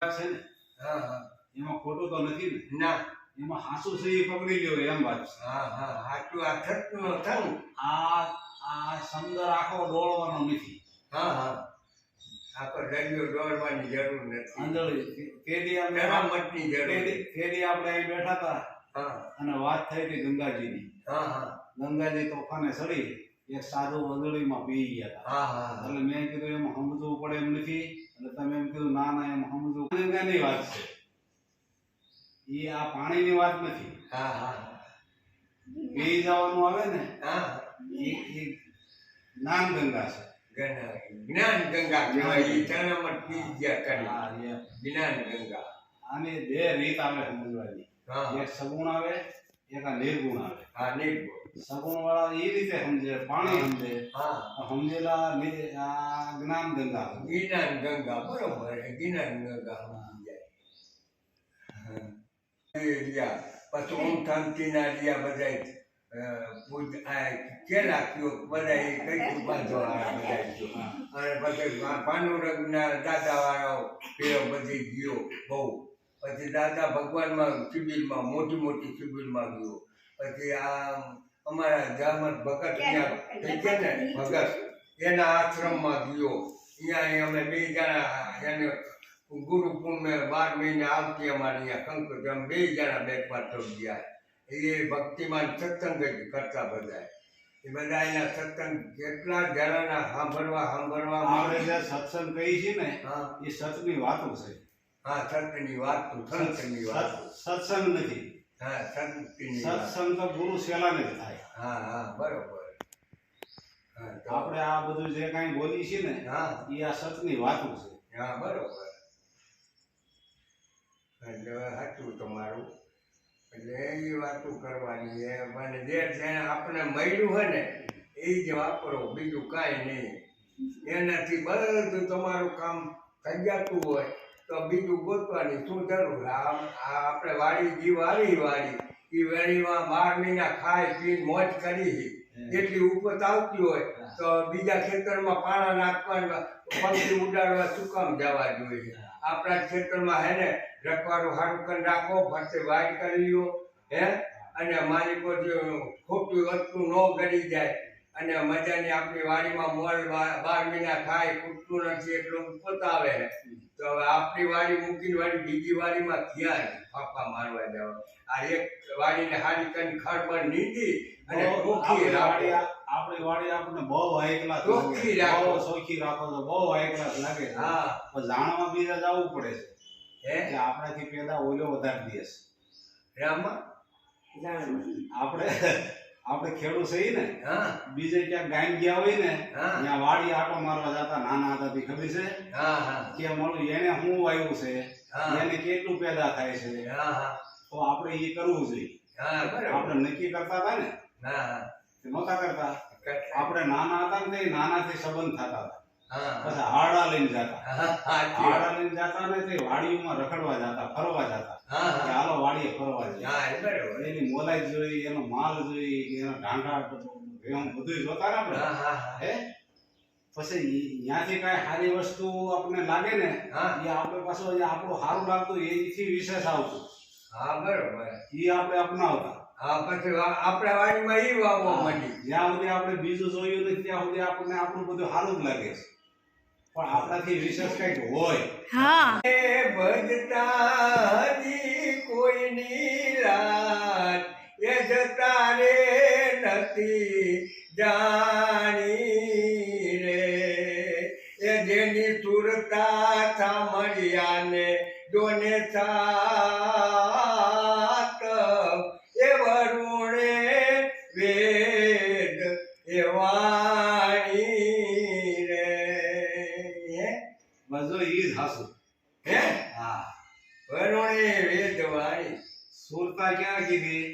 છે ને હા હા એમાં ખોટું તો નથી ને ના એમાં હાસુ છે એ પકડી લ્યો એમ વાત છે. હા હા આટલું આ થતું થયું આ આ સંદર આખો ડોળવાનો નથી. હા હા આખો દરિયો દોડવાની જરૂર નથી આંધળી તેદી આપણે મરામતની જરૂર તેદી આપણે અહીં બેઠા હતા હા અને વાત થઈ હતી ગંગાજીની. હા હા ગંગાજી તોફાને ચડી એક સાધુ વંદળીમાં પી ગયા હતા. હા હા એટલે મેં કીધું એમાં સમજવું પડે એમ નથી. એટલે તમે એમ કીધું ના ના એમ સમજવું ગંગાની વાત છે એ આ પાણીની વાત નથી. હા હા પી જવાનું આવે ને હા એ જ્ઞાન ગંગા છે. જ્ઞાન ગંગા કહેવાય એ ચરણમાં પી ગયા કરી હા એ જ્ઞાન ગંગા આની બે રીત આવે સમજવાની. હા એક સગુણ આવે એક આ નિર્ગુણ આવે. હા નિર્ગો સગુણ વાળા એ રીતે સમજે પાણી સમજે હા સમજેલા આ જ્ઞાન ગંગા જ્ઞાન ગંગા બરોબર જ્ઞાન ગંગા સમજી જાય પછી ઓમ શાંતિ ના રહ્યા બધા કેલા કયો બધા કઈ બાંધવા બધા અને પછી પાંડુરંગ ના દાદા વાળાઓ પેલો બધી ગયો બહુ પછી દાદા ભગવાનમાં શિબિરમાં મોટી મોટી શિબિરમાં ગયો પછી આ અમારા જામત ભગત ત્યાં છે ને ભગત એના આશ્રમમાં ગયો અહીંયા અમે બે જણા એને ગુરુ પૂર્ણિમે 12 મહિને આવતી અમારે અહીંયા કંકુ અમે બે જણા બેઠવા થઈ ગયા એ ભક્તિમાન સત્સંગ જ કરતા બધા એ બધા એના સત્સંગ કેટલા જણાના સાંભળવા આપણે જે સત્સંગ કહી છે ને હા એ સતની વાતો છે. હા સત્યની વાત સંતની વાત સત્સંગ નથી. હા સત્યની વાત સત્સંગ તો ગુરુ સેલાને જ થાય. હા હા બરોબર હા તો આપણે આ બધું જે કાંઈ બોલી છે ને હા એ આ સતની વાતો છે. હા બરોબર એટલે સાચું તમારું એટલે એ વાતો કરવાની એ મને જે આપણે મળ્યું હોય ને એ જ વાપરો બીજું કાંઈ નહીં એનાથી બધું તમારું કામ થઈ જતું હોય તો બીજું ગોતવાની શું જરૂર આપણે વાડી જીવ આવી વાડી એ વેળીમાં 12 મહિના ખાઈ પી મોજ કરી એટલી ઉપજ આવતી હોય તો બીજા ખેતરમાં પાણા નાખવા પંખી ઉડાડવા શું કામ જવા જોઈએ આપણા ખેતરમાં હે ને રખવાનું સારું કરી રાખો ફરતે વાડ કરી લ્યો હે અને માલિકો જે ખોટી વસ્તુ ન ગળી જાય અને મજાની આપણી વાડીમાં મોલ 12 મહિના ખાય ખૂટતું નથી એટલું પોતાવે તો હવે આપણી વાડી મૂકીને વાડી બીજી વાડીમાં થયા ફાફા મારવા જવા આ એક વાડીને હારી કરીને ખડબડ નીંદી અને ચોખ્ખી રાખી આપણી વાડી આપણને બહુ એકલા ચોખ્ખી રાખો ચોખ્ખી રાખો તો બહુ એકલા લાગે છે. હા પણ જાણવા બીજા જવું પડે છે હે કે આપણાથી પેદા ઓલો વધારે દે છે. રામા આપણે ખેડૂત છીએ ને હા બીજે ક્યાંક ગામ ગયા હોય ને હા ત્યાં વાડી આટો મારવા જતા નાના હતા તે ખબર છે હા હા કે મળું એને શું વાવ્યું છે હા એને કેટલું પેદા થાય છે હા હા તો આપણે એ કરવું જોઈએ. હા બરાબર આપણે નક્કી કરતા હતા ને હા તે નહોતા કરતા. કરતા આપણે નાના હતા ને તે નાનાથી સંબંધ થતા હતા. હા પછી હાડા લઈને જતા હા હાડા લઈને જતા ને તે વાડીઓમાં રખડવા જતા ફરવા જતા હા કે હાલો વાડીએ ફરવા જાય. હા બરાબર એની મોલાઈ જોઈ એનો માલ જોઈ એનો ઢાંઢા એમ બધું જોતા ને આપણે હા હા હે પછી ત્યાંથી કાંઈ સારી વસ્તુ આપણને લાગે ને હા એ આપણે પાછું આપણું સારું લાગતું એથી વિશેષ આવતું હા બરોબર એ આપણે અપનાવતા. હા પછી આપણે વાડીમાં ઈ વાવવા માંડી જ્યાં સુધી આપણે બીજું જોયું નથી ત્યાં સુધી આપણને આપણું બધું સારું જ લાગે છે પણ આપણાથી વિશેષ કંઈક હોય. હા એ ભજતા હજી કોઈની રાત એ જતા રે નથી જાણી રે એ જેની સુરતા સામળિયાને જોને સાત એ વરુણે વેદ એ વાણી રે બસ જો ઈ જ હાસું. હે હા વરુણે વેદ વાણી સુરતા ક્યાં કીધી?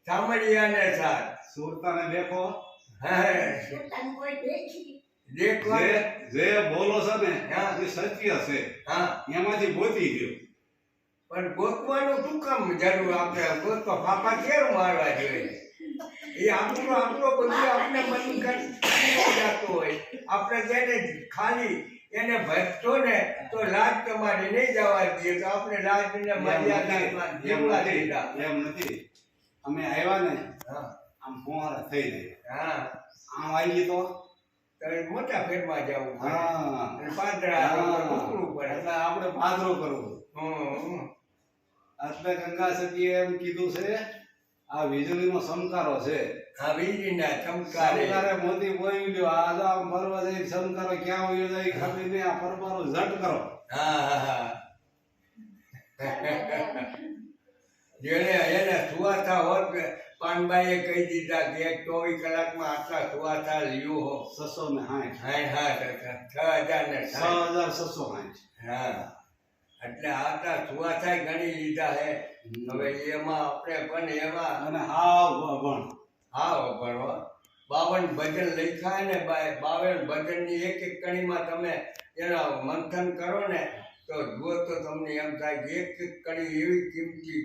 સામળિયાને સાથ સુરતાને દેખો દેખવા જે બોલો છે ને હા. એ સત્ય છે હા એમાંથી ગોતી ગયો. પણ ગોતવાનું શું કામ જરૂર આપણે ગોતવા ફાફા કેમ મારવા જોઈએ એ આપણો બધું આપણે મન કરી જતો હોય આપણે જેને ખાલી એને ભજશો ને તો લાજ તમારી નહીં જવા દઈએ તો આપણે લાજને મર્યાદામાં જેવડા દીધા. એમ નથી, અમે આવ્યા ને હા આમ ફુવારા થઈ જાય, હા આમ આવી તો તો એ મોટા ફેરમાં જવું પડે. હા અને પાદરા ટુકડું પડે. એટલે આપણે પાદરો કરવું. હમ. એટલે ગંગા સતીએ એમ કીધું છે આ વીજળીનો સમકારો છે. આ વીજળીના ચમકારે સમકારે મોતી બોઈ લ્યો, આ જો આમ ફરવા જઈ સમકારો ક્યાં વયો જાય ખબર નહીં, આ ફરવાનો ઝટ કરો. હા હા જેને એને સુવાસા હોત ને પાનબાઈએ કહી દીધા કે 24 કલાકમાં આટલા સુવાસા લ્યો હો. 660. હા 6,060. 6,660. હા એટલે આટલા સુવાસા ગણી લીધા હે. હવે એમાં આપણે પણ એમાં અને હાવ ભણ હા ભણો 52 ભજન લખ્યા ને 52 ભજનની એક એક કણીમાં તમે એના મંથન કરો ને તો જુઓ તો તમને એમ થાય કે એક એક કણી એવી કિંમતી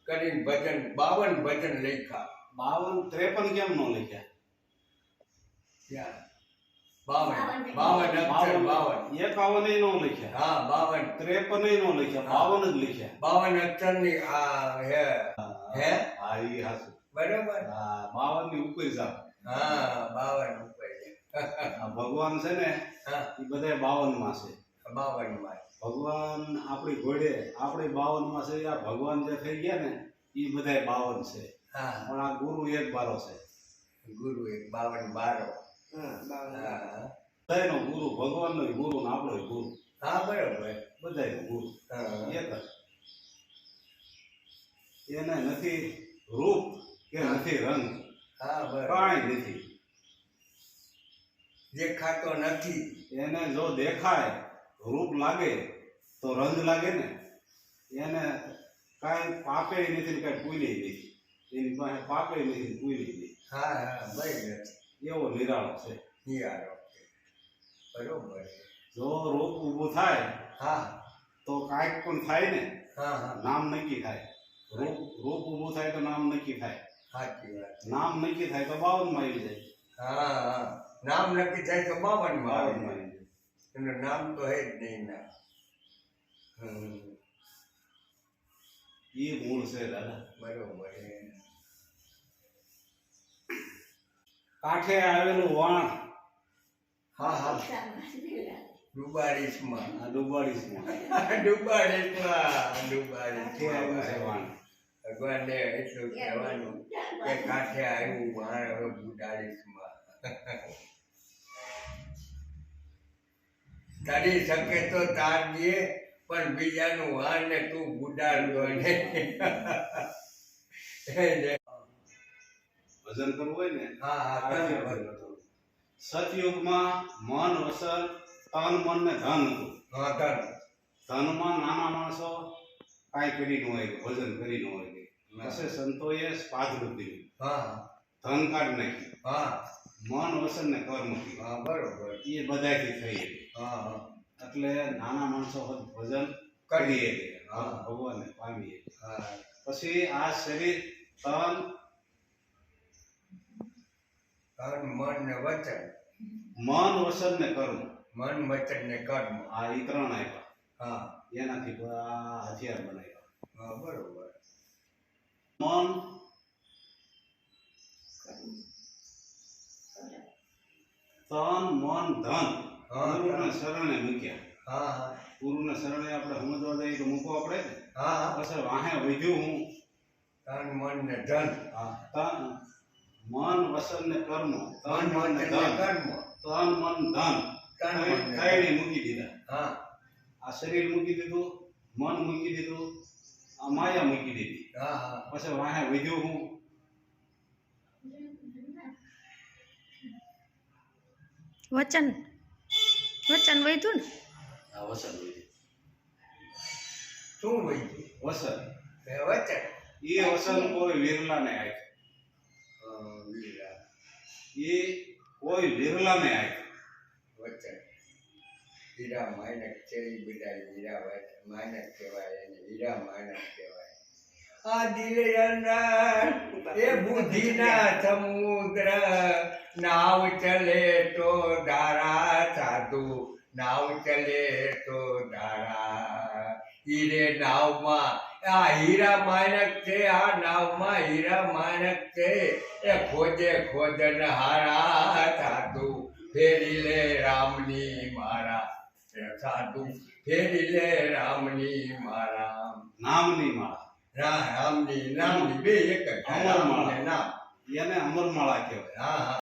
કરીને ભજન 52 ભજન લખ્યા. 52 53 કેમ નો લખ્યા? ત્યાં 52 અક્ષર 52. 51 નો લખ્યા, હા 52 53 નો લખ્યા, 52 જ લખ્યા. 52 અક્ષરની આ હે હા ઈ હાચું. બરોબર. હા 52 ની ઉપર જાવ. હા 52 ઉપર છે. આ ભગવાન છે ને હા એ બધા 52 માં છે. 52 માં ભગવાન આપણી ઘોડે આપણે 52 માં છે. આ ભગવાન જે થઈ ગયા ને એ બધા 52 છે, હા પણ આ ગુરુ એક બારો છે. ગુરુ એક 52 બારો. હા બધાયનો ગુરુ, ભગવાનનો ગુરુ ને આપણો ગુરુ, હા બરોબર. બધાયનો ગુરુ હા એક જ. એને નથી રૂપ કે નથી રંગ, હા બરોબર. કાંઈ નથી. દેખાતો નથી. એને જો દેખાય રૂપ લાગે તો રંગ લાગે ને, એને કાંઈ પાપે નથી, કાંઈ પુણ્ય નથી, એની પાસે પાપે નથી, પુણ્ય નથી. હા હા બરાબર. એવો નિરાળો છે. નિયારો બરોબર. જો રૂપ ઊભું થાય હા તો કાંઈક પણ થાય ને, હા હા નામ નક્કી થાય. રૂપ ઊભું થાય તો નામ નક્કી થાય. સાચી વાત. નામ નક્કી થાય તો 52 માં આવી જાય. હા હા નામ નક્કી થાય તો 52 માં 52 આવે. માં આવી જાય. એનું નામ તો હે જ નહીં ના. એ મૂળ છે દાદા. બરોબર. કાંઠે આવેલું વાણ હા હા ડુબાડીશમાં. આ ડુબાડીશમાં ડુબાડીશમાં કાંઠે આવ્યું છે વાણ. ભગવાનને એટલું કહેવાનું કે કાંઠે આવ્યું વાણ હવે ડુબાડીશમાં. તારી શકે તો તારજે પણ બીજાનું વાણ ને તું બુડાડતો નહીં. ભજન કરવું હોય ને હા હા આ રીતે બરોબર. ભજન કરવું. સતયુગમાં મન વસન તન મન ને ધન હતું. હા ધન. ધનમાં નાના માણસો કાંઈ કરી ન હોય, ભજન કરી ન હોય. પછી સંતોએ સ્પાધરૂપ દીધું, હા ધન કાઢ નાખ્યું, હા મન વસન ને કર્મ કીધું. હા બરોબર. એ બધાથી થઈ ગયું. હા હા એટલે નાના માણસો ભજન કરીએ ભગવાનને પામીએ. હા પછી આ શરીર તન તન મન ને વચન. મન વસન ને કર્મ, મન વચન ને કર્મ. આ ઈ ત્રણ આપ્યા. હા એનાથી આ હથિયાર બનાવ્યા. હા બરોબર. મન તન મન ધન હા, ગુરુને શરણે મૂક્યા. હા હા ગુરુને શરણે આપણે સમજવા જઈએ તો મૂકવા પડે ને. હા હા. પછી વાહે વધ્યું હું તન મન ને ધન. તન મન વસન ને કર્મ, તન મન મન ને વચન ને ધન, કર્મ. તન મન ધન તન મન ને ત્રણેય મૂકી દીધા. હા આ શરીર મૂકી દીધું, મન મૂકી દીધું, આ માયા મૂકી દીધી. હા હા પછી વાહે વધ્યું હું વચન વચન વધ્યું ને. આ વસન વધ્યું. શું હોય છે? વસન વચન. એ વસન કોઈ વિરલાને આપ્યું. વીરા. એ કોઈ વિરલાને આપ્યું. વચન. હીરા માનક છે એ બધા હીરા વચન માનક કહેવાય એને હીરા માનક કહેવાય. આ દિલ અંદર એ બુદ્ધિના સમુદ્ર નાવ ચલે તો ધારા સાધુ નાવ ચલે તો ધારા હીરે નાવમાં આ હીરા માણક છે આ નાવમાં હીરા માણક છે એ ખોજે ખોજન હારા સાધુ ફેરી લે રામની મારા એ સાધુ ફેરી લે રામની મારા નામની માળા રામની નામની બે એક જ અમરમાળા. નામ એને અમરમાળા કહેવાય. હા હા